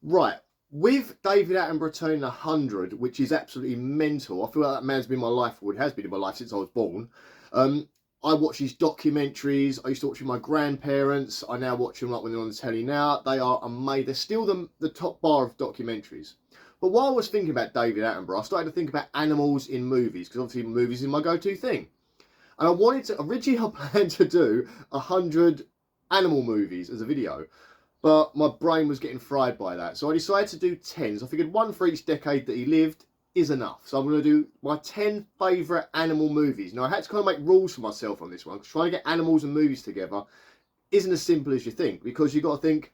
Right. With David Attenborough turning 100, which is absolutely mental, I feel like that man's been in my life, or it has been in my life since I was born. Um, I watch his documentaries. I used to watch with my grandparents. I now watch them like when they're on the telly now. They are amazing. They're still the top bar of documentaries. But while I was thinking about David Attenborough, I started to think about animals in movies, because obviously movies is my go-to thing. And I wanted to, originally I planned to do 100 animal movies as a video, but my brain was getting fried by that. So I decided to do 10. So I figured one for each decade that he lived is enough. So I'm going to do my 10 favourite animal movies. Now I had to kind of make rules for myself on this one, because trying to get animals and movies together isn't as simple as you think, because you've got to think,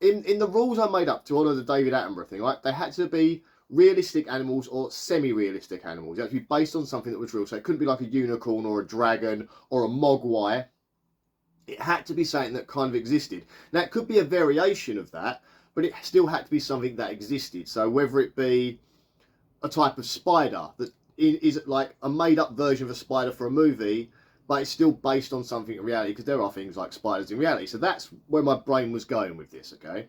in the rules I made up to honour the David Attenborough thing, right, they had to be realistic animals or semi-realistic animals. It had to be based on something that was real. So it couldn't be like a unicorn or a dragon or a mogwai. It had to be something that kind of existed. Now, it could be a variation of that, but it still had to be something that existed. So whether it be a type of spider that is like a made-up version of a spider for a movie, but it's still based on something in reality, because there are things like spiders in reality. So that's where my brain was going with this, okay?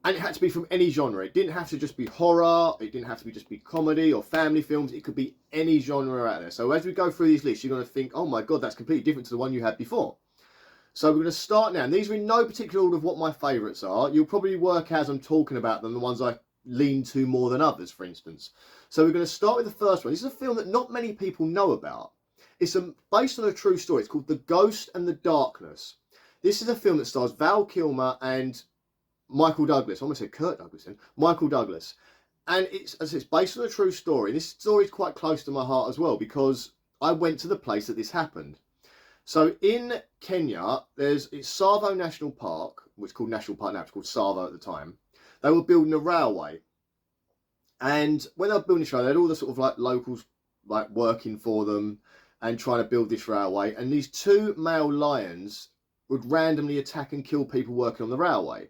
And it had to be from any genre. It didn't have to just be horror. It didn't have to just be comedy or family films. It could be any genre out there. So as we go through these lists, you're going to think, oh my God, that's completely different to the one you had before. So we're going to start now. And these are in no particular order of what my favourites are. You'll probably work as I'm talking about them, the ones I lean to more than others, for instance. So we're going to start with the first one. This is a film that not many people know about. It's based on a true story. It's called The Ghost and the Darkness. This is a film that stars Val Kilmer and Michael Douglas. I almost said Kirk Douglas then. Michael Douglas. And it's based on a true story. This story is quite close to my heart as well, because I went to the place that this happened. So in Kenya, it's Tsavo National Park, which is called National Park now, it's called Tsavo at the time. They were building a railway. And when they were building this railway, they had all the sort of like locals like working for them and trying to build this railway. And these two male lions would randomly attack and kill people working on the railway.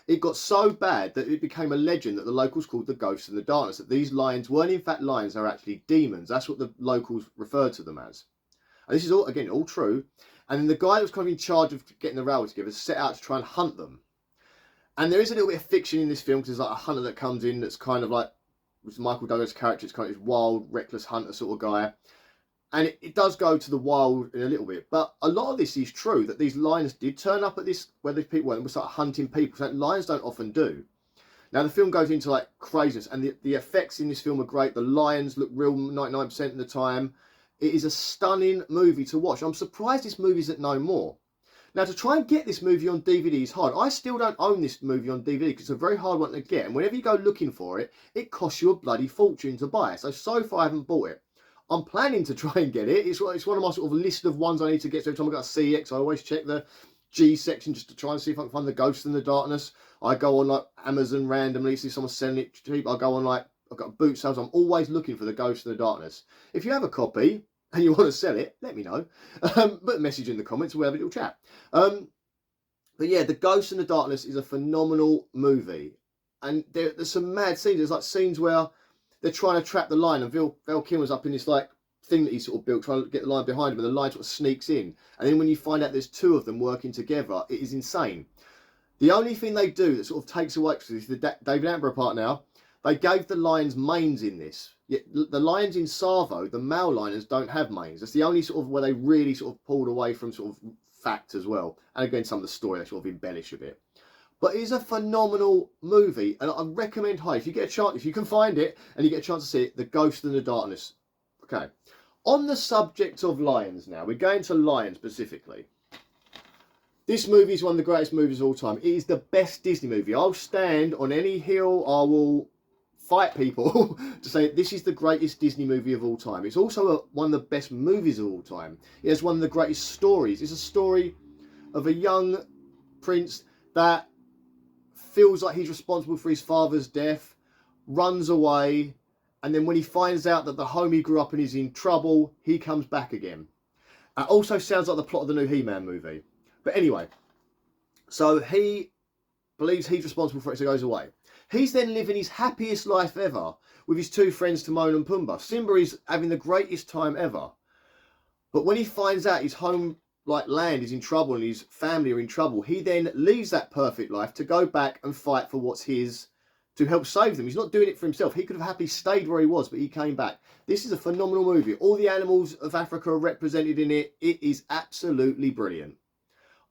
It got so bad that it became a legend that the locals called the Ghost and the Darkness, that these lions weren't in fact lions, they're actually demons. That's what the locals referred to them as. And this is all, again, all true. And then the guy that was kind of in charge of getting the railway together set out to try and hunt them. And there is a little bit of fiction in this film, because there's like a hunter that comes in that's kind of like, with Michael Douglas' character, it's kind of this wild, reckless hunter sort of guy. And it does go to the wild in a little bit. But a lot of this is true, that these lions did turn up at this, where these people went and would start hunting people. So lions don't often do. Now the film goes into like craziness, and the effects in this film are great. The lions look real 99% of the time. It is a stunning movie to watch. I'm surprised this movie isn't known more. Now, to try and get this movie on DVD is hard. I still don't own this movie on DVD, because it's a very hard one to get. And whenever you go looking for it, it costs you a bloody fortune to buy. So far I haven't bought it. I'm planning to try and get it. It's one of my sort of list of ones I need to get. So every time I got a CX, I always check the G section just to try and see if I can find The Ghost in the Darkness. I go on like Amazon randomly, see someone selling it cheap. I go on like, I've got boot sales. I'm always looking for The Ghost in the Darkness. If you have a copy and you want to sell it, let me know. Put a message in the comments, we'll have a little chat. But yeah, The Ghost in the Darkness is a phenomenal movie. And there's some mad scenes. There's like scenes where they're trying to trap the lion, and Val Kilmer's up in this like thing that he sort of built, trying to get the lion behind him, and the lion sort of sneaks in. And then when you find out there's two of them working together, it is insane. The only thing they do that sort of takes away, because this is the David Attenborough part now, they gave the lions manes in this. Yet the lions in Tsavo, the male lions, don't have manes. That's the only sort of where they really sort of pulled away from sort of fact as well. And again, some of the story they sort of embellish a bit. But it is a phenomenal movie, and I recommend highly, if you get a chance, if you can find it and you get a chance to see it, The Ghost in the Darkness. Okay. On the subject of lions now, we're going to lions specifically. This movie is one of the greatest movies of all time. It is the best Disney movie. I'll stand on any hill, I will fight people to say this is the greatest Disney movie of all time. It's also one of the best movies of all time. It has one of the greatest stories. It's a story of a young prince that feels like he's responsible for his father's death, runs away, and then when he finds out that the home he grew up in is in trouble, he comes back again. It also sounds like the plot of the new He-Man movie. But anyway, so he believes he's responsible for it, so he goes away. He's then living his happiest life ever with his two friends Timon and Pumbaa. Simba is having the greatest time ever. But when he finds out his home like land is in trouble and his family are in trouble, he then leaves that perfect life to go back and fight for what's his, to help save them. He's not doing it for himself. He could have happily stayed where he was, but he came back. This is a phenomenal movie. All the animals of Africa are represented in it. It is absolutely brilliant.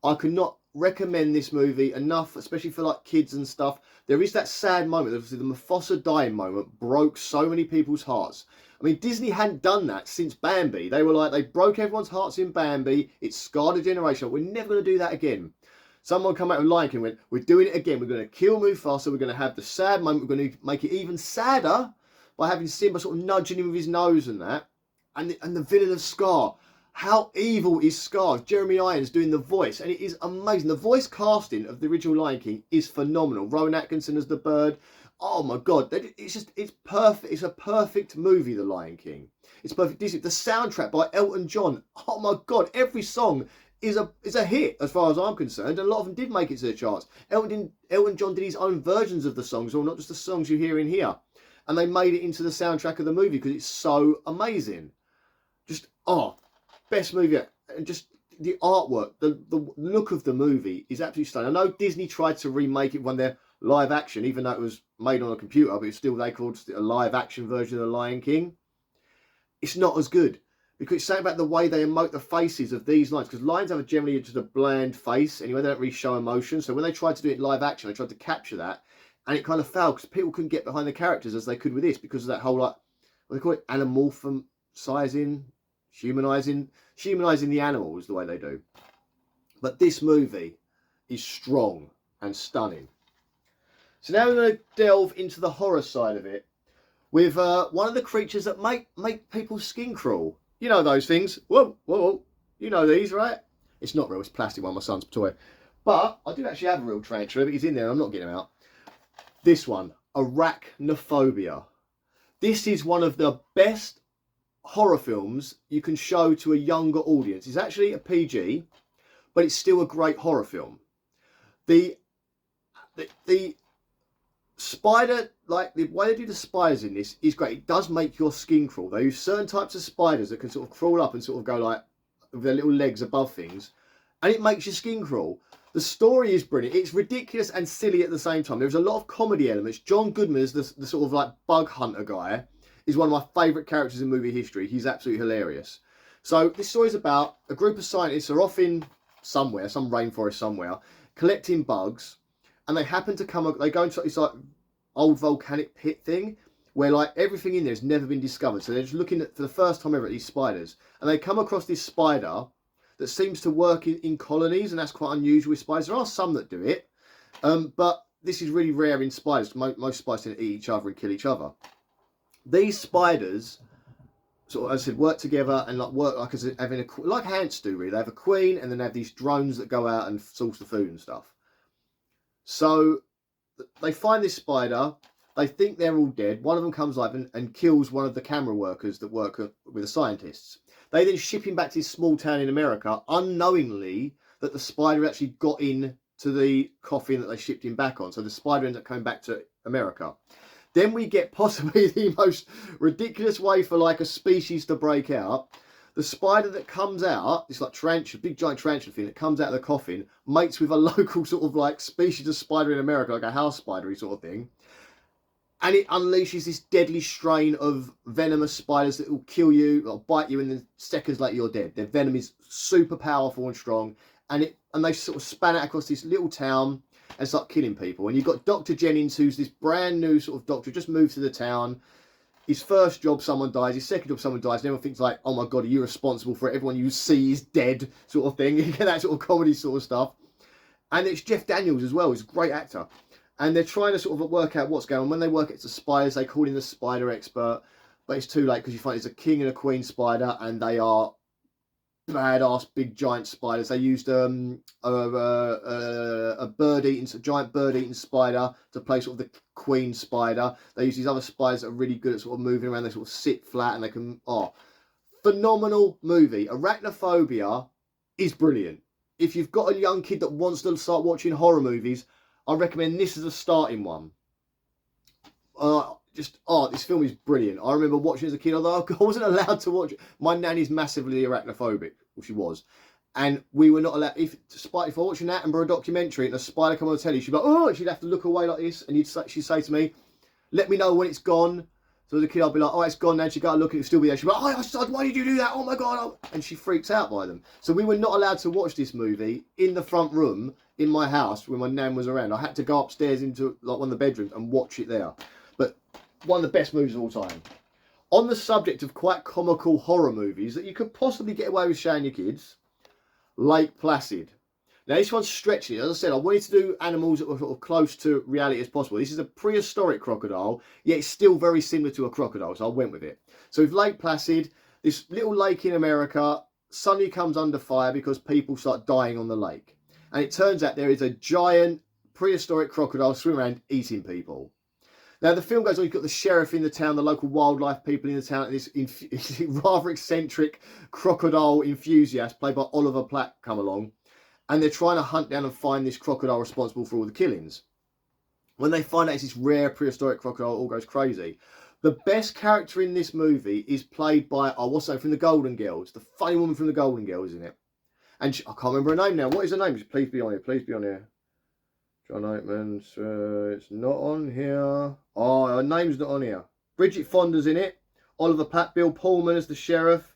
I could not recommend this movie enough, especially for like kids and stuff. There is that sad moment. Obviously, the Mufasa dying moment broke so many people's hearts. I mean, Disney hadn't done that since Bambi. They were like, they broke everyone's hearts in Bambi. It scarred a generation. We're never going to do that again. Someone come out with Lion King and went, we're doing it again. We're going to kill Mufasa. We're going to have the sad moment. We're going to make it even sadder by having Simba sort of nudging him with his nose and that. And the villain of Scar. How evil is Scar? Jeremy Irons doing the voice. And it is amazing. The voice casting of the original Lion King is phenomenal. Rowan Atkinson as the bird. Oh my God. It's perfect. It's a perfect movie, The Lion King. It's perfect. The soundtrack by Elton John. Oh my God. Every song is a hit as far as I'm concerned, and a lot of them did make it to the charts. Elton John did his own versions of the songs, or not just the songs you hear in here, and they made it into the soundtrack of the movie because it's so amazing. Just best movie yet. And just the artwork, the look of the movie is absolutely stunning. I know Disney tried to remake it when they're live action, even though it was made on a computer, but it's still, they called it a live action version of The Lion King. It's not as good. Because it's something about the way they emote the faces of these lions. Because lions have generally just a bland face. Anyway, they don't really show emotion. So when they tried to do it live action, they tried to capture that. And it kind of failed because people couldn't get behind the characters as they could with this. Because of that whole, like, what they call it? Anamorphizing, humanizing the animals the way they do. But this movie is strong and stunning. So now we're going to delve into the horror side of it. With one of the creatures that make people's skin crawl. You know those things. Whoa, whoa, whoa. You know these, right? It's not real. It's plastic one, my son's toy. But I do actually have a real tarantula, but he's in there. I'm not getting him out. This one, Arachnophobia. This is one of the best horror films you can show to a younger audience. It's actually a PG, but it's still a great horror film. The spider, like the way they do the spiders in this is great. It does make your skin crawl. They use certain types of spiders that can sort of crawl up and sort of go like with their little legs above things, and it makes your skin crawl. The story is brilliant. It's ridiculous and silly at the same time. There's a lot of comedy elements. John Goodman is the sort of like bug hunter guy, is one of my favourite characters in movie history. He's absolutely hilarious. So this story is about a group of scientists are off in somewhere, some rainforest somewhere, collecting bugs. And they happen to they go into this like old volcanic pit thing where like everything in there has never been discovered. So they're just looking at, for the first time ever, at these spiders. And they come across this spider that seems to work in colonies, and that's quite unusual with spiders. There are some that do it, but this is really rare in spiders. Most spiders tend to eat each other and kill each other. These spiders, sort of, as I said, work together and like work like as having like ants do really. They have a queen, and then they have these drones that go out and source the food and stuff. So they find this spider. They think they're all dead. One of them comes up and kills one of the camera workers that work with the scientists. They then ship him back to his small town in America, unknowingly that the spider actually got in to the coffin that they shipped him back on. So the spider ends up coming back to America. Then we get possibly the most ridiculous way for like a species to break out. The spider that comes out, it's like tarantula, big giant tarantula thing that comes out of the coffin, mates with a local sort of like species of spider in America, like a house spidery sort of thing. And it unleashes this deadly strain of venomous spiders that will kill you or bite you, and then seconds later you're dead. Their venom is super powerful and strong, and they sort of span out across this little town and start killing people. And you've got Dr. Jennings, who's this brand new sort of doctor, just moved to the town. His first job, someone dies. His second job, someone dies. And everyone thinks like, oh my God, are you responsible for it? Everyone you see is dead, sort of thing. You get that sort of comedy sort of stuff. And it's Jeff Daniels as well. He's a great actor. And they're trying to sort of work out what's going on. When they work it's the spiders, they call in the spider expert. But it's too late because you find it's a king and a queen spider, and they are badass big giant spiders. They used a giant bird eating spider to play sort of the queen spider. They use these other spiders that are really good at sort of moving around. They sort of sit flat and they can, phenomenal movie. Arachnophobia is brilliant. If you've got a young kid that wants to start watching horror movies, I recommend this as a starting one. This film is brilliant. I remember watching as a kid, although I wasn't allowed to watch it. My nanny's massively arachnophobic, well, she was. And we were not allowed, if I watch an Attenborough documentary and a spider come on the telly, she'd be like, oh, she'd have to look away like this, and she'd say to me, let me know when it's gone. So as a kid, I'd be like, oh, it's gone now. She'd go and look and it'd still be there. She'd be like, oh, why did you do that? Oh my God. And she freaks out by them. So we were not allowed to watch this movie in the front room in my house when my nan was around. I had to go upstairs into like one of the bedrooms and watch it there. But one of the best movies of all time. On the subject of quite comical horror movies that you could possibly get away with showing your kids, Lake Placid. Now this one's stretching it. As I said, I wanted to do animals that were sort of close to reality as possible. This is a prehistoric crocodile, yet it's still very similar to a crocodile, so I went with it. So with Lake Placid, this little lake in America suddenly comes under fire because people start dying on the lake. And it turns out there is a giant prehistoric crocodile swimming around eating people. Now the film goes on, you've got the sheriff in the town, the local wildlife people in the town, and this rather eccentric crocodile enthusiast played by Oliver Platt come along. And they're trying to hunt down and find this crocodile responsible for all the killings. When they find out it's this rare prehistoric crocodile, it all goes crazy. The best character in this movie is played by, what's her name, from the Golden Girls. The funny woman from the Golden Girls, isn't it? And I can't remember her name now. What is her name? Please be on here. Please be on here. John Oatman. It's not on here. Oh, her name's not on here. Bridget Fonda's in it. Oliver Platt, Bill Pullman as the sheriff.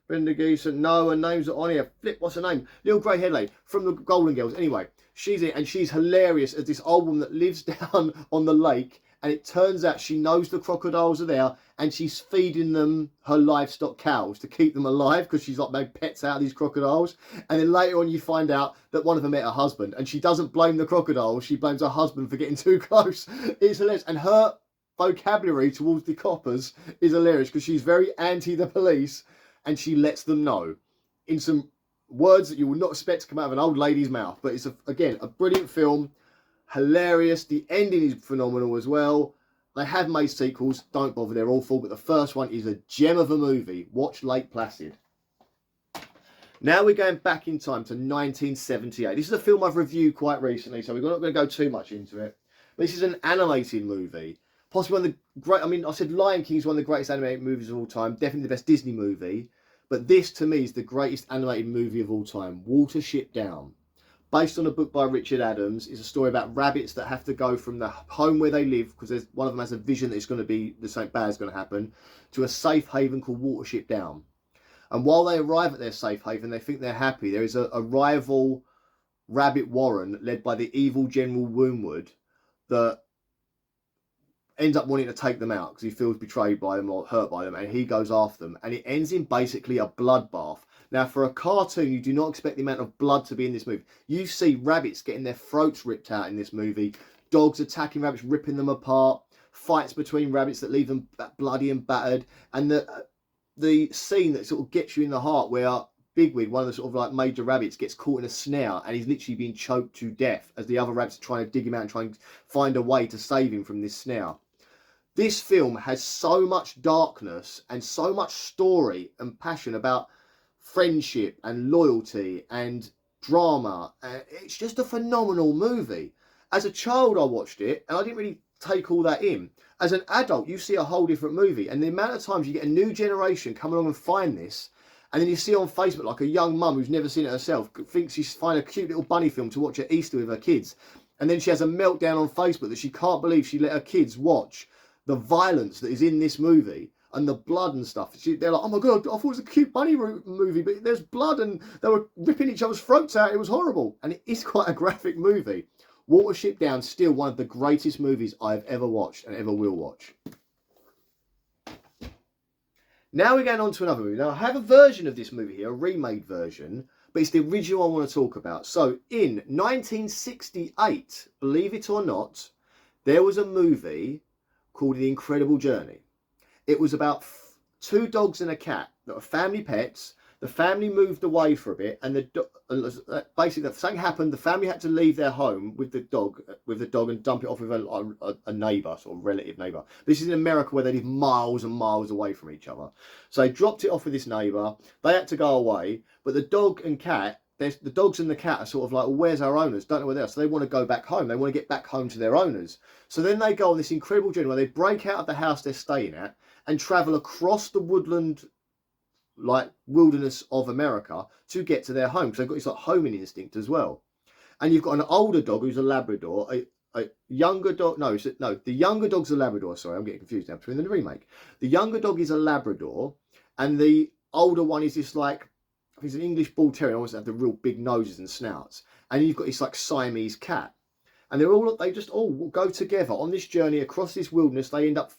Brenda Geeson, no, her name's not on here. Flip, what's her name? Little grey head lady from the Golden Girls. Anyway, she's in it and she's hilarious as this old woman that lives down on the lake. And it turns out she knows the crocodiles are there and she's feeding them her livestock cows to keep them alive because she's like made pets out of these crocodiles. And then later on you find out that one of them met her husband and she doesn't blame the crocodiles. She blames her husband for getting too close. It's hilarious. And her vocabulary towards the coppers is hilarious because she's very anti the police. And she lets them know in some words that you would not expect to come out of an old lady's mouth. But it's, again, a brilliant film. Hilarious. The ending is phenomenal as well. They have made sequels. Don't bother. They're awful. But the first one is a gem of a movie. Watch Lake Placid. Now we're going back in time to 1978. This is a film I've reviewed quite recently, so we're not going to go too much into it. But this is an animated movie. Possibly one of the great, I mean, I said Lion King is one of the greatest animated movies of all time. Definitely the best Disney movie. But this, to me, is the greatest animated movie of all time. Watership Down. Based on a book by Richard Adams. It's a story about rabbits that have to go from the home where they live, because one of them has a vision that it's going to be, the something bad is going to happen, to a safe haven called Watership Down. And while they arrive at their safe haven, they think they're happy. There is a rival rabbit warren led by the evil General Wormwood that ends up wanting to take them out because he feels betrayed by them or hurt by them, and he goes after them, and it ends in basically a bloodbath. Now, for a cartoon, you do not expect the amount of blood to be in this movie. You see rabbits getting their throats ripped out in this movie, dogs attacking rabbits, ripping them apart, fights between rabbits that leave them bloody and battered, and the scene that sort of gets you in the heart where Bigwig, one of the sort of like major rabbits, gets caught in a snare and he's literally being choked to death as the other rabbits are trying to dig him out and try and find a way to save him from this snare. This film has so much darkness and so much story and passion about friendship and loyalty and drama. It's just a phenomenal movie. As a child, I watched it and I didn't really take all that in. As an adult, you see a whole different movie, and the amount of times you get a new generation come along and find this, and then you see on Facebook like a young mum who's never seen it herself thinks she's find a cute little bunny film to watch at Easter with her kids, and then she has a meltdown on Facebook that she can't believe she let her kids watch the violence that is in this movie and the blood and stuff. They're like, oh my God, I thought it was a cute bunny movie, but there's blood and they were ripping each other's throats out. It was horrible. And it is quite a graphic movie. Watership Down, still one of the greatest movies I've ever watched and ever will watch. Now we're going on to another movie. Now I have a version of this movie here, a remade version, but it's the original I want to talk about. So in 1968, believe it or not, there was a movie called The Incredible Journey. It was about two dogs and a cat that were family pets. The family moved away for a bit, and basically something happened. The family had to leave their home with the dog and dump it off with a neighbour, sort of relative neighbour. This is in America where they live miles and miles away from each other. So they dropped it off with this neighbour. They had to go away, but the dog and cat, the dogs and the cat are sort of like, well, where's our owners? Don't know where they are. So they want to go back home. They want to get back home to their owners. So then they go on this incredible journey where they break out of the house they're staying at and travel across the woodland like wilderness of America to get to their home, because they've got this like homing instinct as well. And you've got an older dog who's a Labrador, a younger dog. No, the younger dog's a Labrador. Sorry, I'm getting confused now between the remake. The younger dog is a Labrador, and the older one is this like, I think it's an English Bull Terrier. Almost have the real big noses and snouts. And you've got this like Siamese cat, and they just all go together on this journey across this wilderness. They end up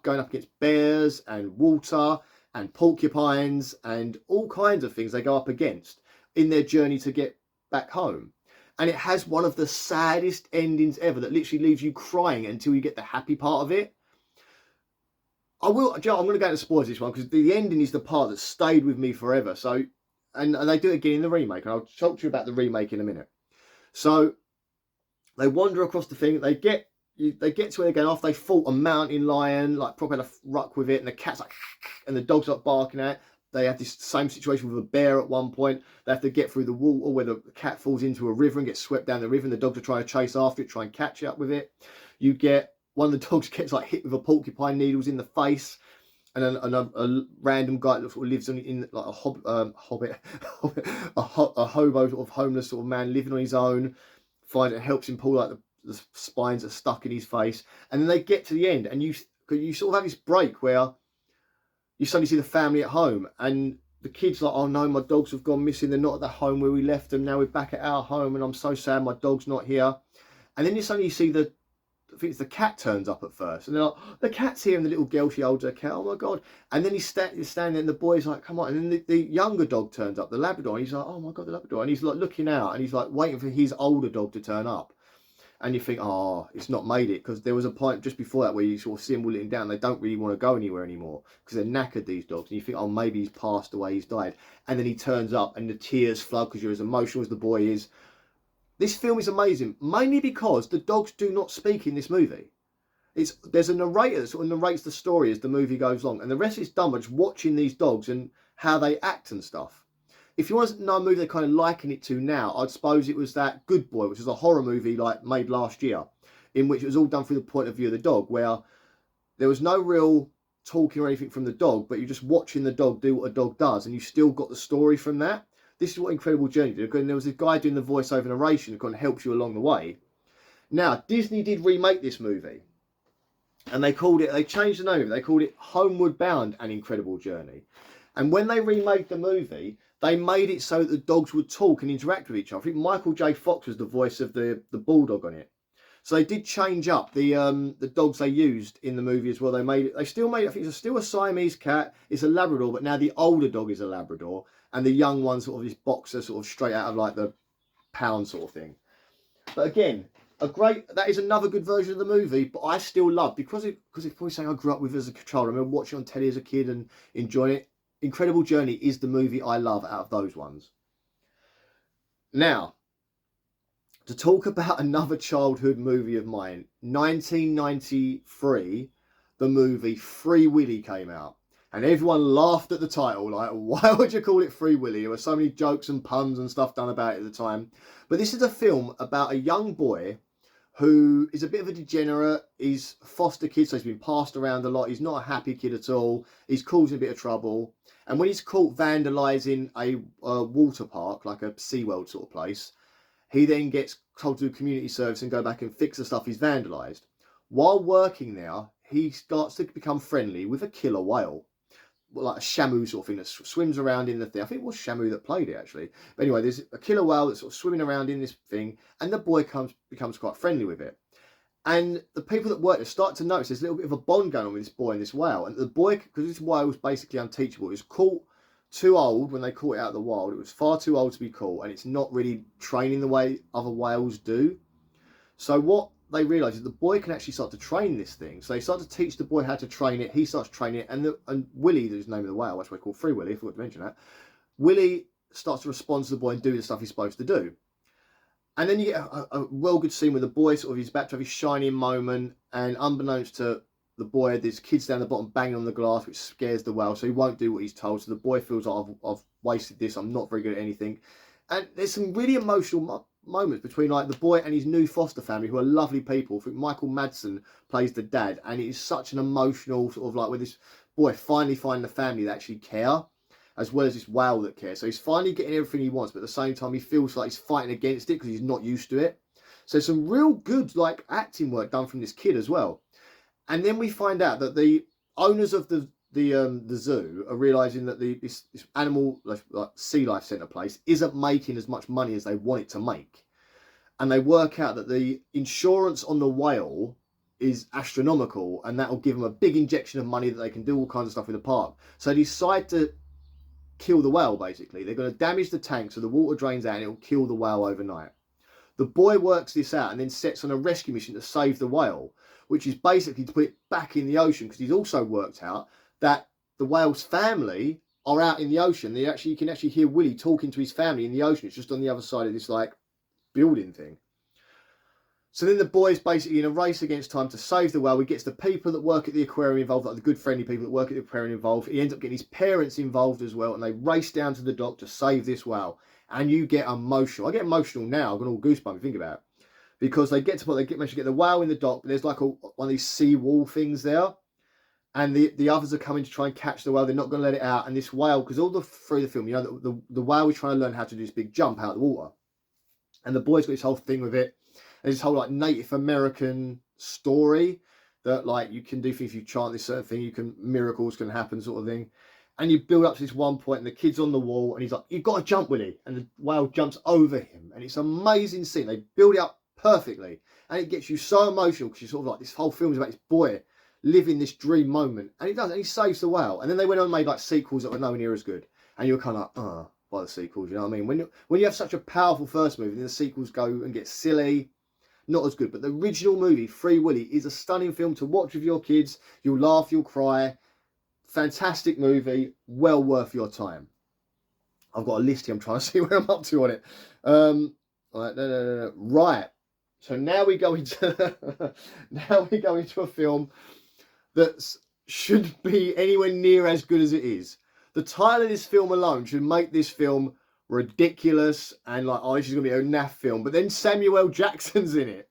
going up against bears and water and porcupines and all kinds of things they go up against in their journey to get back home. And it has one of the saddest endings ever that literally leaves you crying until you get the happy part of it. I'm going to go into spoilers this one, because the ending is the part that stayed with me forever. So, and they do it again in the remake, and I'll talk to you about the remake in a minute. So they wander across the thing. They get to where they're going after they fought a mountain lion, like proper had a ruck with it, and the cat's like, and the dog's like barking at it. They have this same situation with a bear at one point. They have to get through the water where the cat falls into a river and gets swept down the river, and the dogs are trying to chase after it, try and catch up with it. You get one of the dogs gets like hit with a porcupine needles in the face, and a random guy that sort of lives in like a hobbit, a hobo sort of homeless sort of man living on his own, finds it helps him pull like the spines are stuck in his face, and then they get to the end, and you sort of have this break where you suddenly see the family at home, and the kids like, oh no, my dogs have gone missing. They're not at the home where we left them. Now we're back at our home, and I'm so sad my dog's not here. And then you suddenly see I think it's the cat turns up at first, and they're like, oh, the cat's here, and the little girl, she holds her cat. Oh my god! And then he's standing there, and the boy's like, come on. And then the younger dog turns up, the Labrador, and he's like, oh my god, the Labrador, and he's like looking out, and he's like waiting for his older dog to turn up. And you think, oh, it's not made it, because there was a point just before that where you sort of see them letting down. They don't really want to go anywhere anymore because they're knackered, these dogs. And you think, oh, maybe he's passed away, he's died. And then he turns up and the tears flood because you're as emotional as the boy is. This film is amazing, mainly because the dogs do not speak in this movie. There's a narrator that sort of narrates the story as the movie goes along, and the rest is done by just watching these dogs and how they act and stuff. If you want to know a movie they kind of liken it to now, I'd suppose it was that Good Boy, which was a horror movie like made last year, in which it was all done through the point of view of the dog, where there was no real talking or anything from the dog, but you're just watching the dog do what a dog does, and you still got the story from that. This is what Incredible Journey did, and there was a guy doing the voiceover narration that kind of helps you along the way. Now, Disney did remake this movie, and they changed the name of it. They called it Homeward Bound: An Incredible Journey. And when they remade the movie, they made it so that the dogs would talk and interact with each other. I think Michael J. Fox was the voice of the bulldog on it. So they did change up the dogs they used in the movie as well. They still made it, I think it's still a Siamese cat. It's a Labrador, but now the older dog is a Labrador, and the young one sort of this boxer, sort of straight out of like the Pound sort of thing. But again, that is another good version of the movie, but I still love, because it's probably something I grew up with as a child. I remember watching on telly as a kid and enjoying it. Incredible Journey is the movie I love out of those ones. Now, to talk about another childhood movie of mine, 1993, the movie Free Willy came out. And everyone laughed at the title, like, why would you call it Free Willy? There were so many jokes and puns and stuff done about it at the time. But this is a film about a young boy who is a bit of a degenerate. He's a foster kid, so he's been passed around a lot. He's not a happy kid at all. He's causing a bit of trouble. And when he's caught vandalising a water park, like a SeaWorld sort of place, he then gets told to do community service and go back and fix the stuff he's vandalised. While working there, he starts to become friendly with a killer whale, like a Shamu sort of thing that swims around in the thing. I think it was Shamu that played it, actually. But anyway, there's a killer whale that's sort of swimming around in this thing, and the boy becomes quite friendly with it. And the people that work there start to notice there's a little bit of a bond going on with this boy and this whale. And the boy, because this whale was basically unteachable, it was caught too old when they caught it out of the wild. It was far too old to be caught, and it's not really training the way other whales do. So what they realise is the boy can actually start to train this thing. So they start to teach the boy how to train it. He starts training it, and Willie, the name of the whale, that's why it's called Free Willy, I forgot to mention that. Willie starts to respond to the boy and do the stuff he's supposed to do. And then you get a well good scene where the boy sort of is about to have his shining moment, and unbeknownst to the boy, there's kids down the bottom banging on the glass, which scares the whale, so he won't do what he's told. So the boy feels like, I've wasted this, I'm not very good at anything. And there's some really emotional moments between like the boy and his new foster family, who are lovely people. I think Michael Madsen plays the dad, and it is such an emotional sort of like where this boy finally finds the family that actually care. as well as this whale that cares. So he's finally getting everything he wants, but at the same time he feels like he's fighting against it because he's not used to it. So some real good like acting work done from this kid as well. And then we find out that the owners of the zoo are realizing that this animal like sea life center place isn't making as much money as they want it to make, and they work out that the insurance on the whale is astronomical, and that will give them a big injection of money that they can do all kinds of stuff with the park. So they decide to kill the whale. Basically, they're going to damage the tank so the water drains out and it'll kill the whale overnight. The boy works this out and then sets on a rescue mission to save the whale, which is basically to put it back in the ocean, because he's also worked out that the whale's family are out in the ocean. You can actually hear Willie talking to his family in the ocean. It's just on the other side of this like building thing. So then the boy's basically in a race against time to save the whale. He gets the people that work at the aquarium involved, like the good friendly people that work at the aquarium involved. He ends up getting his parents involved as well, and they race down to the dock to save this whale. And you get emotional. I get emotional now. I've got all goosebumps, think about it. Because they manage to get the whale in the dock, but there's like one of these sea wall things there. And the others are coming to try and catch the whale. They're not going to let it out. And this whale, because through the film, you know, the whale is trying to learn how to do this big jump out of the water. And the boy's got this whole thing with it. And this whole like Native American story that like you can do things if you chant this certain thing, miracles can happen sort of thing. And you build up to this one point and the kid's on the wall and he's like, you've got to jump, Willie. And the whale jumps over him. And it's an amazing scene. They build it up perfectly. And it gets you so emotional because you're sort of like, this whole film is about this boy living this dream moment. And he does, and he saves the whale. And then they went on and made like sequels that were nowhere near as good. And you're kind of like, by the sequels, you know what I mean? When you have such a powerful first movie, then the sequels go and get silly. Not as good. But the original movie, Free Willy, is a stunning film to watch with your kids. You'll laugh, you'll cry. Fantastic movie, well worth your time. I've got a list here. I'm trying to see where I'm up to on it. Right. So now we go into a film that shouldn't be anywhere near as good as it is. The title of this film alone should make this film ridiculous and like, oh, this is gonna be a naff film. But then Samuel L. Jackson's in it.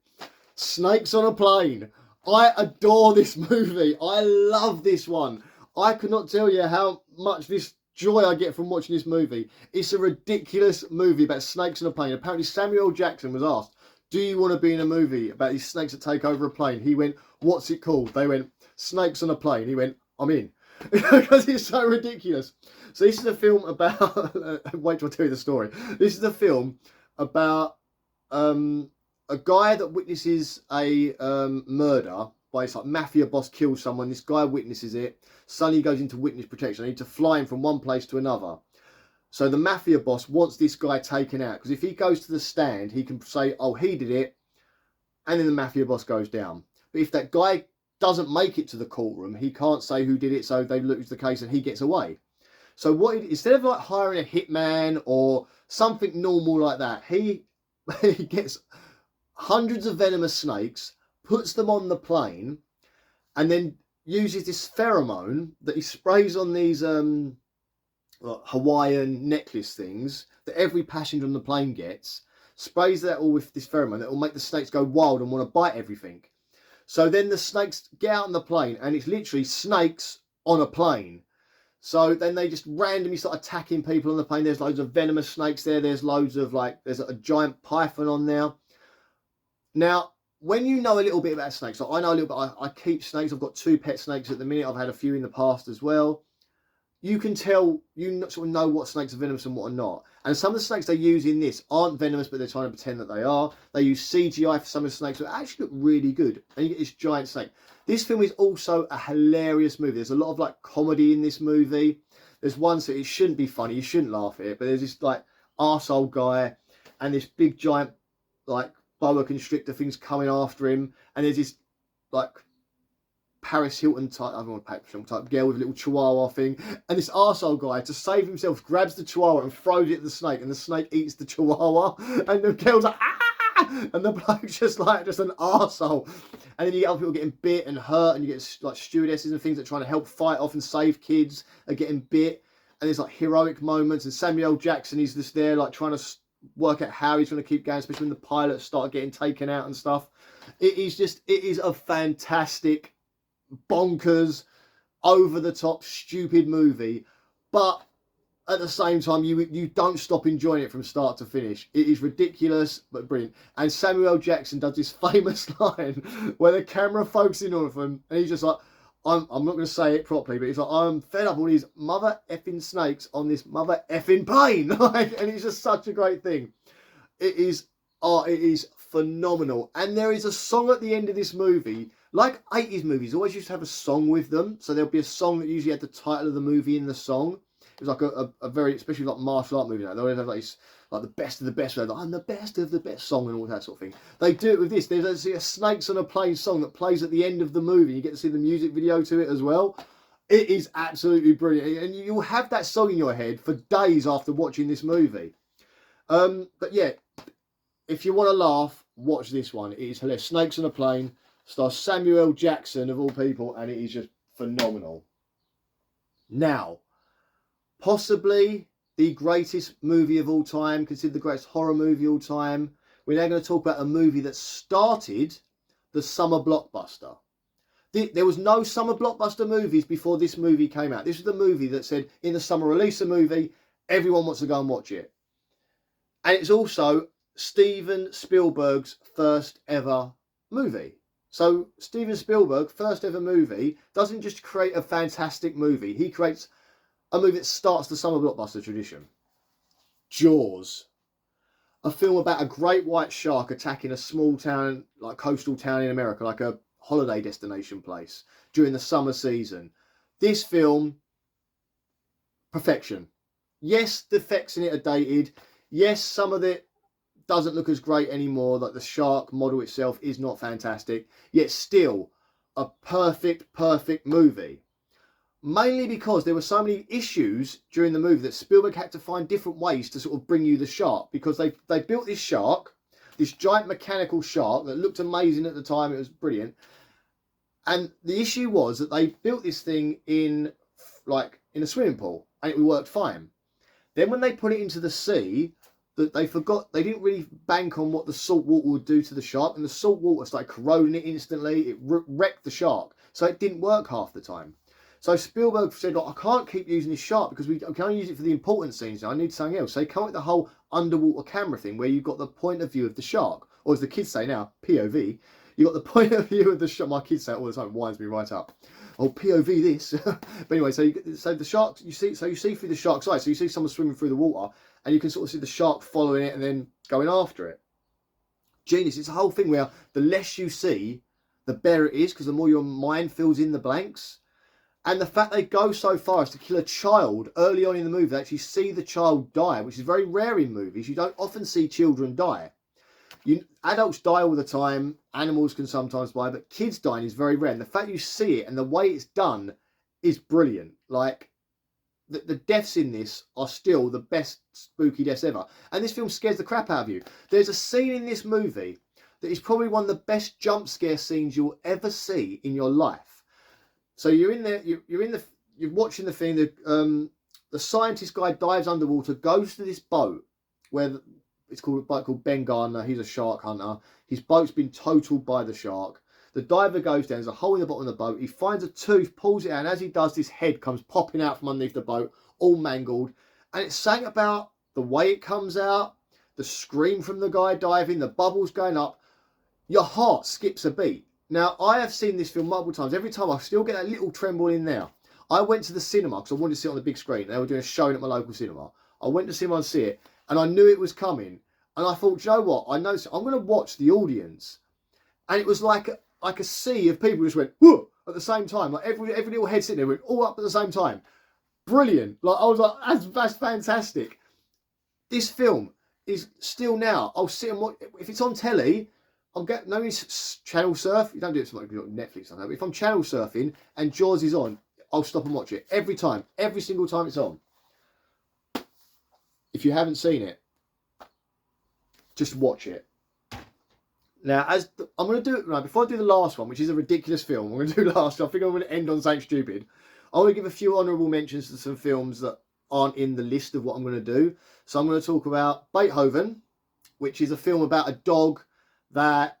Snakes on a Plane. I adore this movie. I love this one. I could not tell you how much joy I get from watching this movie. It's a ridiculous movie about snakes on a plane. Apparently Samuel L. Jackson was asked, do you want to be in a movie about these snakes that take over a plane? He went, what's it called? They went, Snakes on a Plane. He went, I'm in. Because it's so ridiculous. So this is a film about, wait till I tell you the story. This is a film about a guy that witnesses a murder by this like mafia boss kills someone. This guy witnesses it. Suddenly goes into witness protection. They need to fly him from one place to another. So the mafia boss wants this guy taken out, because if he goes to the stand, he can say, oh, he did it, and then the mafia boss goes down. But if that guy doesn't make it to the courtroom, he can't say who did it, so they lose the case and he gets away. So instead of like hiring a hitman or something normal like that, he gets hundreds of venomous snakes, puts them on the plane, and then uses this pheromone that he sprays on these Hawaiian necklace things that every passenger on the plane gets, sprays that all with this pheromone that will make the snakes go wild and want to bite everything. So then the snakes get out on the plane and it's literally snakes on a plane. So then they just randomly start attacking people on the plane. There's loads of venomous snakes there. There's loads of there's a giant python on there. Now, when you know a little bit about snakes, I know a little bit, I keep snakes. I've got 2 pet snakes at the minute. I've had a few in the past as well. You can tell, you sort of know what snakes are venomous and what are not. And some of the snakes they use in this aren't venomous, but they're trying to pretend that they are. They use CGI for some of the snakes that actually look really good. And you get this giant snake. This film is also a hilarious movie. There's a lot of like comedy in this movie. There's one, so it shouldn't be funny. You shouldn't laugh at it. But there's this like arsehole guy and this big giant like boa constrictor things coming after him. And there's this like Paris Hilton type, I don't want to film type girl with a little chihuahua thing, and this arsehole guy, to save himself, grabs the chihuahua and throws it at the snake, and the snake eats the chihuahua, and the girl's like, ah! And the bloke's just an arsehole. And then you get other people getting bit and hurt, and you get like stewardesses and things that are trying to help fight off and save kids are getting bit, and there's like heroic moments, and Samuel L. Jackson is just there like trying to work out how he's going to keep going, especially when the pilots start getting taken out and stuff. It is a fantastic, bonkers, over the top, stupid movie, but at the same time, you don't stop enjoying it from start to finish. It is ridiculous, but brilliant. And Samuel L. Jackson does this famous line where the camera focuses on him, and he's just like, I'm not going to say it properly, but he's like, I'm fed up with these mother effing snakes on this mother effing plane. And it's just such a great thing. It is phenomenal. And there is a song at the end of this movie, like 80s movies, always used to have a song with them. So there'll be a song that usually had the title of the movie in the song. It was like a very, especially like martial art movie. They always have like the best of the best. Like, I'm the best of the best song and all that sort of thing. They do it with this. There's a Snakes on a Plane song that plays at the end of the movie. You get to see the music video to it as well. It is absolutely brilliant. And you'll have that song in your head for days after watching this movie. But yeah, if you want to laugh, watch this one. It is hilarious. Snakes on a Plane stars Samuel L. Jackson of all people, and it is just phenomenal. Now, possibly the greatest movie of all time, considered the greatest horror movie of all time. We're now going to talk about a movie that started the summer blockbuster. There was no summer blockbuster movies before this movie came out. This was the movie that said, in the summer release a movie, everyone wants to go and watch it. And it's also Steven Spielberg's first ever movie. So Steven Spielberg, first ever movie, doesn't just create a fantastic movie. He creates a movie that starts the summer blockbuster tradition. Jaws. A film about a great white shark attacking a small town, like coastal town in America, like a holiday destination place during the summer season. This film, perfection. Yes, the effects in it are dated. Yes, some of it doesn't look as great anymore. Like the shark model itself is not fantastic. Yet still, a perfect movie. Mainly because there were so many issues during the movie that Spielberg had to find different ways to sort of bring you the shark, because they built this shark, this giant mechanical shark that looked amazing at the time. It was brilliant. And the issue was that they built this thing in a swimming pool, and it worked fine. Then when they put it into the sea, that they didn't really bank on what the salt water would do to the shark, and the salt water started corroding it instantly. It wrecked the shark, so it didn't work half the time. So Spielberg said, look, I can't keep using this shark because we can only use it for the important scenes now. I need something else. So they come up with the whole underwater camera thing where you've got the point of view of the shark, or as the kids say now, POV. You've got the point of view of the shark. My kids say it all the time, it winds me right up. Oh, POV this. But anyway, so the shark, you see through the shark's eyes. So you see someone swimming through the water, and you can sort of see the shark following it and then going after it. Genius. It's a whole thing where the less you see, the better it is, because the more your mind fills in the blanks. And the fact they go so far as to kill a child early on in the movie, they actually see the child die, which is very rare in movies. You don't often see children die. Adults die all the time, animals can sometimes die, but kids dying is very rare. And the fact you see it and the way it's done is brilliant. Like, the deaths in this are still the best spooky deaths ever. And this film scares the crap out of you. There's a scene in this movie that is probably one of the best jump scare scenes you'll ever see in your life. So you're in there, you're watching the thing. The scientist guy dives underwater, goes to this boat where it's called a boat called Ben Gardner. He's a shark hunter. His boat's been totaled by the shark. The diver goes down. There's a hole in the bottom of the boat. He finds a tooth, pulls it out, and as he does, this head comes popping out from underneath the boat, all mangled. And it's saying about the way it comes out, the scream from the guy diving, the bubbles going up. Your heart skips a beat. Now, I have seen this film multiple times. Every time I still get that little tremble in there. I went to the cinema because I wanted to see it on the big screen. They were doing a showing at my local cinema. I went to cinema and see it, and I knew it was coming. And I thought, you know what? I know I'm going to watch the audience. And it was like a sea of people just went, whoa, at the same time. Like every little head sitting there went all up at the same time. Brilliant. Like, I was like, that's fantastic. This film is still now, I'll sit and watch. If it's on telly, I'll get no channel surf. You don't do it so much with Netflix. But if I'm channel surfing and Jaws is on, I'll stop and watch it every time, every single time it's on. If you haven't seen it, just watch it. Now, I'm going to do it right before I do the last one, which is a ridiculous film. I'm going to do last. I think I'm going to end on something stupid. I want to give a few honourable mentions to some films that aren't in the list of what I'm going to do. So I'm going to talk about Beethoven, which is a film about a dog that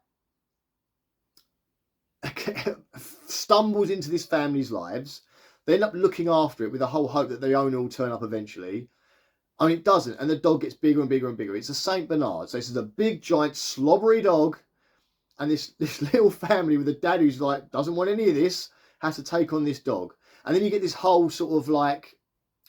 stumbles into this family's lives. They end up looking after it with the whole hope that the owner will turn up eventually. I mean, it doesn't. And the dog gets bigger and bigger and bigger. It's a Saint Bernard. So this is a big, giant, slobbery dog. And this little family with a dad who's like, doesn't want any of this, has to take on this dog. And then you get this whole sort of like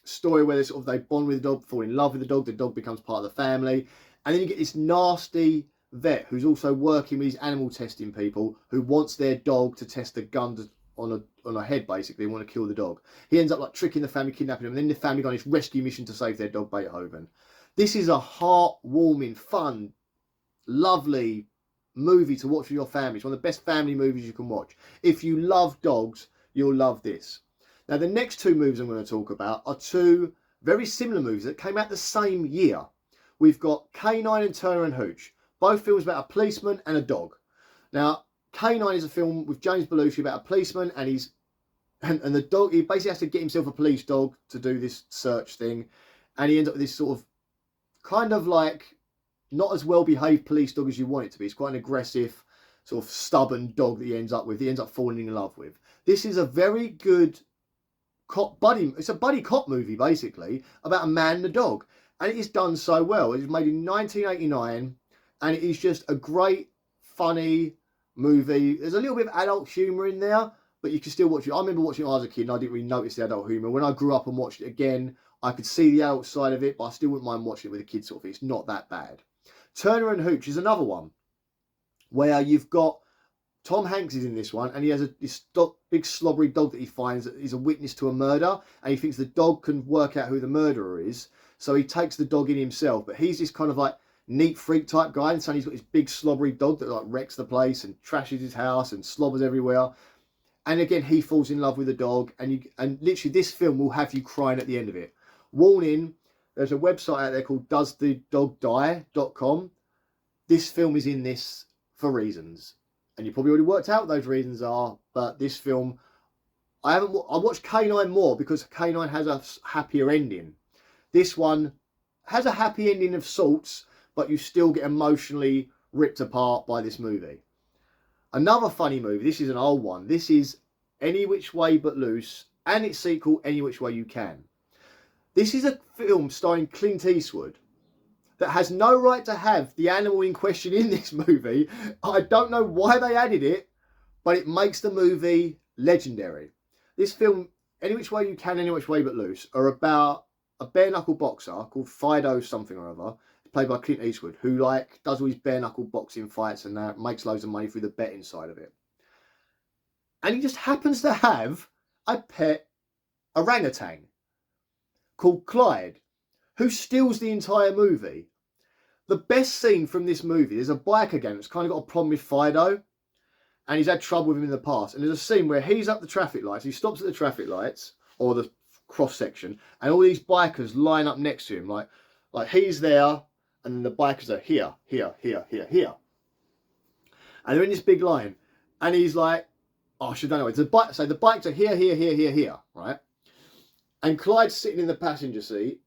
story where they bond with the dog, fall in love with the dog becomes part of the family. And then you get this nasty vet who's also working with these animal testing people who wants their dog to test a gun on a head, basically, want to kill the dog. He ends up like tricking the family, kidnapping them, and then the family go on this rescue mission to save their dog Beethoven. This is a heartwarming, fun, lovely movie to watch with your family. It's one of the best family movies you can watch. If you love dogs, you'll love this. Now, the next two movies I'm going to talk about are two very similar movies that came out the same year. We've got K9 and Turner and Hooch. Both films about a policeman and a dog. Now, K9 is a film with James Belushi about a policeman, and the dog, he basically has to get himself a police dog to do this search thing, and he ends up with this sort of kind of like not as well behaved police dog as you want it to be. It's quite an aggressive, sort of stubborn dog that he ends up falling in love with. This is a very good it's a buddy cop movie, basically, about a man and a dog, and it is done so well. It was made in 1989, and it is just a great, funny movie. There's a little bit of adult humour in there, but you can still watch it. I remember watching it when I was a kid, and I didn't really notice the adult humour. When I grew up and watched it again, I could see the adult side of it, but I still wouldn't mind watching it with a kid sort of thing. It's not that bad. Turner and Hooch is another one where you've got Tom Hanks is in this one, and he has this big slobbery dog that he finds that is a witness to a murder, and he thinks the dog can work out who the murderer is, so he takes the dog in himself. But he's this kind of like neat freak type guy, and suddenly he's got this big slobbery dog that like wrecks the place and trashes his house and slobbers everywhere. And again, he falls in love with the dog, and literally this film will have you crying at the end of it. Warning, there's a website out there called doesthedogdie.com. This film is in this for reasons. And you probably already worked out what those reasons are, but this film, I watched K9 more because K9 has a happier ending. This one has a happy ending of sorts, but you still get emotionally ripped apart by this movie. Another funny movie, this is an old one. This is Any Which Way But Loose, and its sequel, Any Which Way You Can. This is a film starring Clint Eastwood that has no right to have the animal in question in this movie. I don't know why they added it, but it makes the movie legendary. This film, Any Which Way You Can, Any Which Way But Loose, are about a bare knuckle boxer called Fido something or other, played by Clint Eastwood, who like does all these bare knuckle boxing fights and makes loads of money through the betting side of it. And he just happens to have a pet orangutan called Clyde, who steals the entire movie. The best scene from this movie, there's a biker gang that's kind of got a problem with Fido, and he's had trouble with him in the past. And there's a scene where he's up the traffic lights, he stops at the traffic lights, or the cross section, and all these bikers line up next to him, like he's there, and then the bikers are here, here, here, here, here. And they're in this big line, and he's like, oh, I should know it. So the bikes are here, here, here, here, here, right? And Clyde's sitting in the passenger seat,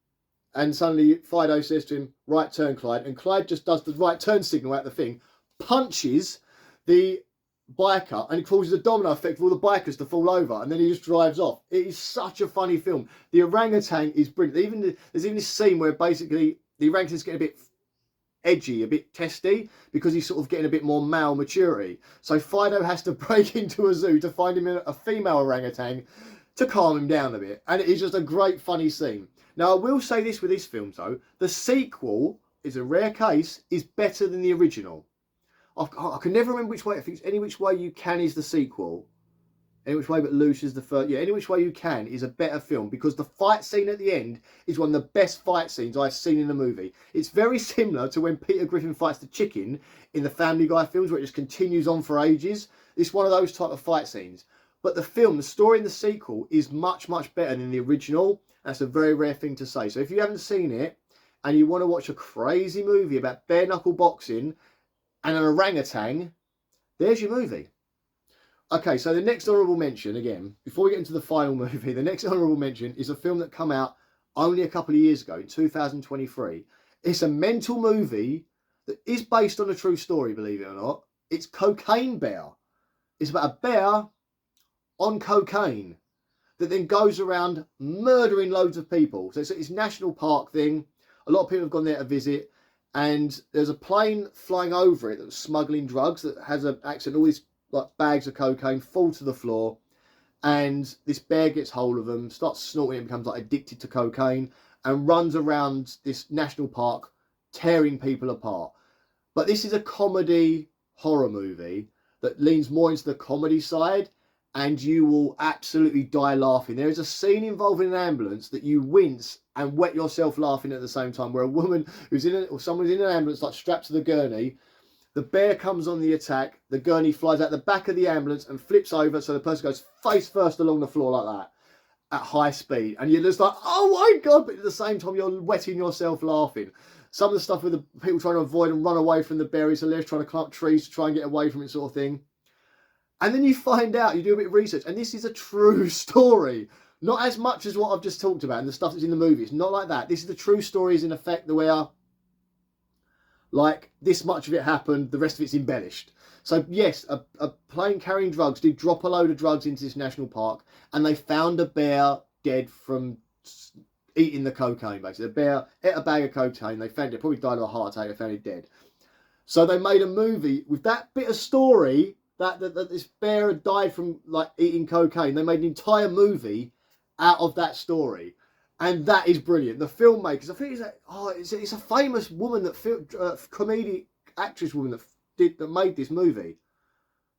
and suddenly Fido says to him, right turn, Clyde. And Clyde just does the right turn signal out the thing, punches the biker, and it causes a domino effect for all the bikers to fall over, and then he just drives off. It is such a funny film. The orangutan is brilliant. There's even this scene where basically the orangutan's getting a bit edgy, a bit testy, because he's sort of getting a bit more male maturity. So Fido has to break into a zoo to find him a female orangutan to calm him down a bit. And it is just a great funny scene. Now, I will say this with these films, though. The sequel is a rare case, is better than the original. I can never remember which way. I think it's Any Which Way You Can is the sequel. Any Which Way But Loose is the first. Yeah, Any Which Way You Can is a better film because the fight scene at the end is one of the best fight scenes I've seen in a movie. It's very similar to when Peter Griffin fights the chicken in the Family Guy films, where it just continues on for ages. It's one of those type of fight scenes. But the story in the sequel is much, much better than the original. That's a very rare thing to say. So if you haven't seen it and you want to watch a crazy movie about bare knuckle boxing and an orangutan, there's your movie. Okay, so the next honourable mention, again, before we get into the final movie, the next honourable mention is a film that came out only a couple of years ago, in 2023. It's a mental movie that is based on a true story, believe it or not. It's Cocaine Bear. It's about a bear on cocaine that then goes around murdering loads of people. So it's a national park thing. A lot of people have gone there to visit, and there's a plane flying over it that was smuggling drugs that has an accident. All these like bags of cocaine fall to the floor, and this bear gets hold of them, starts snorting it, becomes like addicted to cocaine, and runs around this national park tearing people apart. But this is a comedy horror movie that leans more into the comedy side, and you will absolutely die laughing. There is a scene involving an ambulance that you wince and wet yourself laughing at the same time, where a woman who's or someone's in an ambulance, like strapped to the gurney. The bear comes on the attack, the gurney flies out the back of the ambulance and flips over, so the person goes face first along the floor like that at high speed, and you're just like, oh my god, but at the same time you're wetting yourself laughing. Some of the stuff with the people trying to avoid and run away from the bear is hilarious, trying to climb trees to try and get away from it, sort of thing. And then you find out, you do a bit of research, and this is a true story. Not as much as what I've just talked about and the stuff that's in the movie. It's not like that. This is the true story, is in effect the way like this much of it happened, the rest of it's embellished. So yes, a plane carrying drugs did drop a load of drugs into this national park, and they found a bear dead from eating the cocaine, basically. The bear ate a bag of cocaine, they found it, probably died of a heart attack, they found it dead. So they made a movie with that bit of story, that this bear had died from like eating cocaine. They made an entire movie out of that story. And that is brilliant. The filmmakers, I think it's a famous woman that comedic actress woman that made this movie.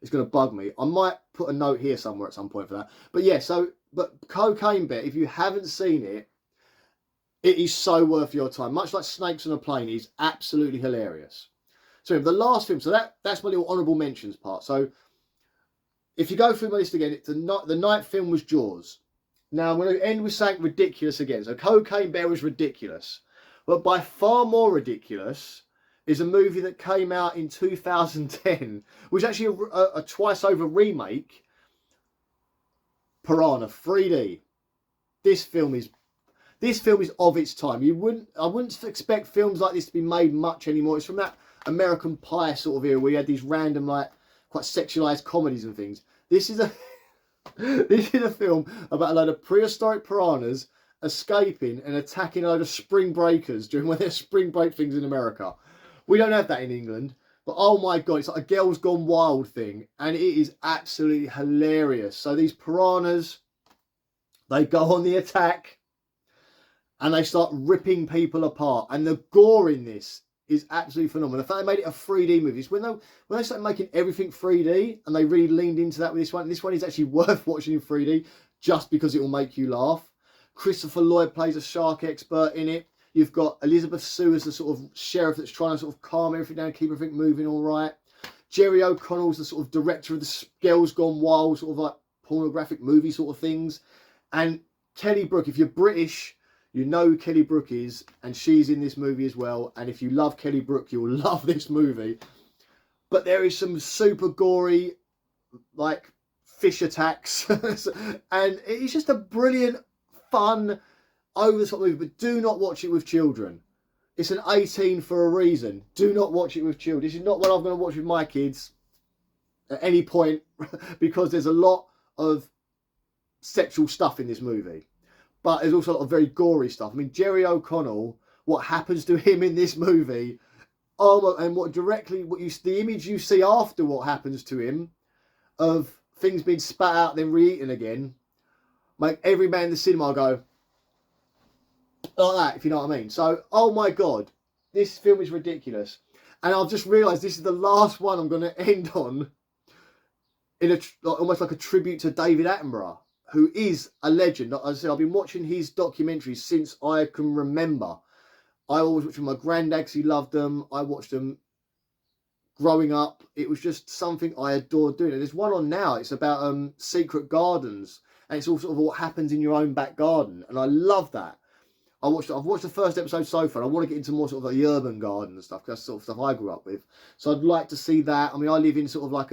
It's going to bug me. I might put a note here somewhere at some point for that. But yeah, but Cocaine Bear, if you haven't seen it, it is so worth your time. Much like Snakes on a Plane, is absolutely hilarious. So the last film, so that's my little honourable mentions part. So if you go through my list again, the ninth film was Jaws. Now, I'm going to end with something ridiculous again. So Cocaine Bear was ridiculous. But by far more ridiculous is a movie that came out in 2010, which is actually a twice over remake, Piranha 3D. This film is of its time. I wouldn't expect films like this to be made much anymore. It's from that American Pie sort of era where you had these random, like, quite sexualized comedies and things. This is a film about a load of prehistoric piranhas escaping and attacking a load of spring breakers during one of their spring break things in America. We don't have that in England, but oh my god, it's like a Girls Gone Wild thing, and it is absolutely hilarious. So these piranhas, they go on the attack and they start ripping people apart, and the gore in this is absolutely phenomenal. The fact they made it a 3D movie is when they started making everything 3D, and they really leaned into that with this one. This one is actually worth watching in 3D just because it will make you laugh. Christopher Lloyd plays a shark expert in it. You've got Elizabeth Sue as the sort of sheriff that's trying to sort of calm everything down, keep everything moving all right. Jerry O'Connell's the sort of director of the Girls Gone Wild, sort of like pornographic movie sort of things. And Kelly Brook, if you're British, you know who Kelly Brook is, and she's in this movie as well. And if you love Kelly Brook, you'll love this movie. But there is some super gory, like, fish attacks. And it's just a brilliant, fun, over-the-top movie. But do not watch it with children. It's an 18 for a reason. Do not watch it with children. This is not what I'm going to watch with my kids at any point, because there's a lot of sexual stuff in this movie. But there's also a lot of very gory stuff. I mean, Jerry O'Connell, what happens to him in this movie, and the image you see after what happens to him, of things being spat out then re-eaten again, make every man in the cinema go like that, if you know what I mean. So, oh my god, this film is ridiculous. And I've just realised this is the last one I'm going to end on in almost like a tribute to David Attenborough, who is a legend. As I said, I've been watching his documentaries since I can remember. I always watched them. My granddad, because he loved them. I watched them growing up. It was just something I adored doing. And there's one on now. It's about secret gardens. And it's all sort of what happens in your own back garden. And I love that. I've watched the first episode so far. And I want to get into more sort of like the urban garden and stuff, because that's the sort of stuff I grew up with. So I'd like to see that. I mean, I live in sort of like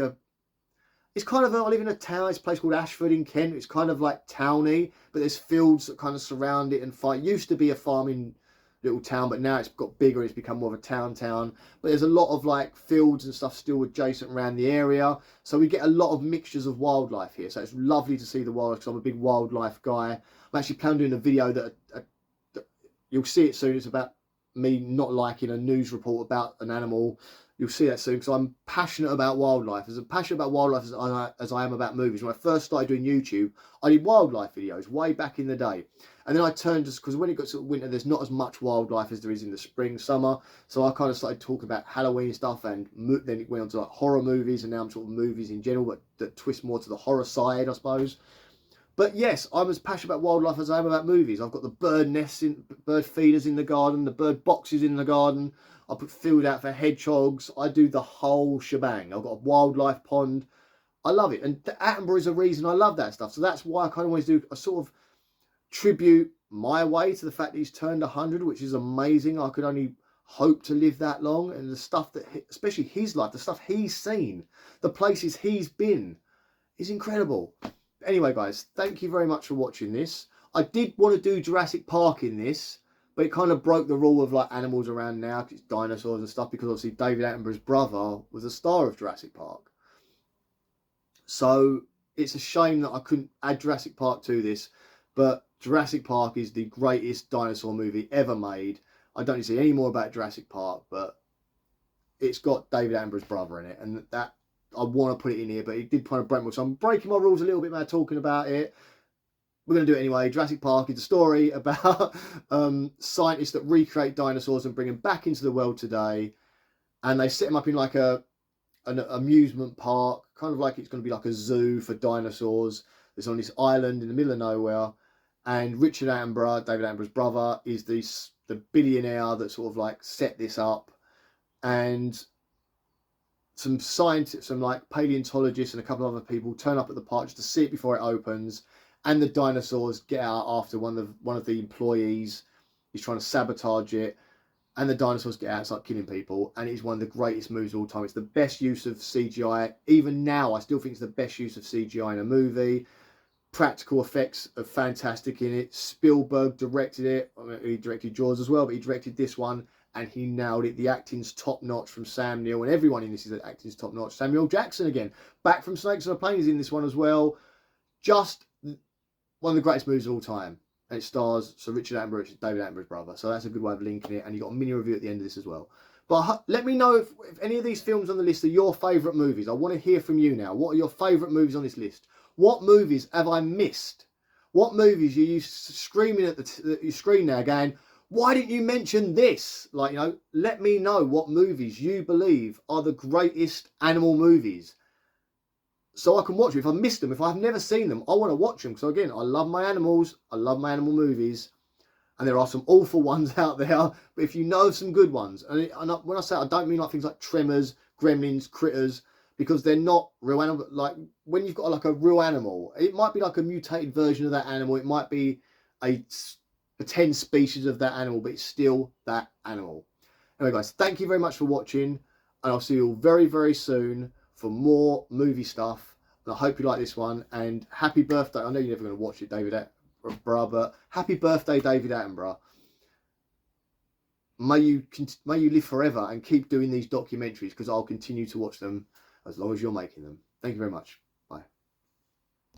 it's kind of, I live in a town, it's a place called Ashford in Kent. It's kind of like towny, but there's fields that kind of surround it and fight. It used to be a farming little town, but now it's got bigger, it's become more of a town. But there's a lot of like fields and stuff still adjacent around the area. So we get a lot of mixtures of wildlife here. So it's lovely to see the wildlife, because I'm a big wildlife guy. I'm actually planning on doing a video that you'll see it soon. It's about me not liking a news report about an animal. You'll see that soon, because I'm passionate about wildlife. As passionate about wildlife as I am about movies. When I first started doing YouTube, I did wildlife videos way back in the day. And then I turned, just because when it got to winter, there's not as much wildlife as there is in the spring, summer. So I kind of started talking about Halloween stuff, and then it went on to like horror movies, and now I'm sort of movies in general, but that twist more to the horror side, I suppose. But yes, I'm as passionate about wildlife as I am about movies. I've got the bird nests, bird feeders in the garden, the bird boxes in the garden. I put food out for hedgehogs. I do the whole shebang. I've got a wildlife pond. I love it. And Attenborough is a reason I love that stuff. So that's why I kind of always do a sort of tribute my way to the fact that he's turned 100, which is amazing. I could only hope to live that long. And the stuff that, especially his life, the stuff he's seen, the places he's been, is incredible. Anyway, guys, thank you very much for watching this. I did want to do Jurassic Park in this, but it kind of broke the rule of like animals around now, because it's dinosaurs and stuff, because obviously David Attenborough's brother was the star of Jurassic Park. So it's a shame that I couldn't add Jurassic Park to this, but Jurassic Park is the greatest dinosaur movie ever made. I don't need to say any more about Jurassic Park, but it's got David Attenborough's brother in it, and that I want to put it in here, but it did kind of break me. So I'm breaking my rules a little bit by talking about it. We're going to do it anyway. Jurassic Park is a story about scientists that recreate dinosaurs and bring them back into the world today. And they set them up in like an amusement park, kind of like it's going to be like a zoo for dinosaurs. It's on this island in the middle of nowhere. And Richard Attenborough, David Attenborough's brother, is the billionaire that sort of like set this up. And some scientists, some like paleontologists and a couple of other people turn up at the park just to see it before it opens. And the dinosaurs get out after one of the employees is trying to sabotage it, and the dinosaurs get out and start killing people. And it's one of the greatest movies of all time. It's the best use of CGI. Even now, I still think it's the best use of CGI in a movie. Practical effects are fantastic in it. Spielberg directed it. I mean, he directed Jaws as well, but he directed this one, and he nailed it. The acting's top notch from Sam Neill, and everyone in this is acting's top notch. Samuel Jackson again, back from Snakes on a Plane, is in this one as well. Just one of the greatest movies of all time. And it stars Sir Richard Attenborough, David Attenborough's brother. So that's a good way of linking it. And you've got a mini review at the end of this as well. But let me know if any of these films on the list are your favourite movies. I want to hear from you now. What are your favourite movies on this list? What movies have I missed? What movies are you screaming at the screen now going, why didn't you mention this? Like, you know, let me know what movies you believe are the greatest animal movies, so I can watch them. If I've missed them, if I've never seen them, I want to watch them. So again, I love my animals. I love my animal movies. And there are some awful ones out there. But if you know of some good ones, and when I say I don't mean like things like Tremors, Gremlins, Critters, because they're not real animals. Like when you've got like a real animal, it might be like a mutated version of that animal. It might be a pretend species of that animal, but it's still that animal. Anyway, guys, thank you very much for watching. And I'll see you all very, very soon for more movie stuff. And I hope you like this one, and happy birthday. I know you're never going to watch it, David Attenborough, but happy birthday, David Attenborough. May you live forever and keep doing these documentaries, because I'll continue to watch them as long as you're making them. Thank you very much.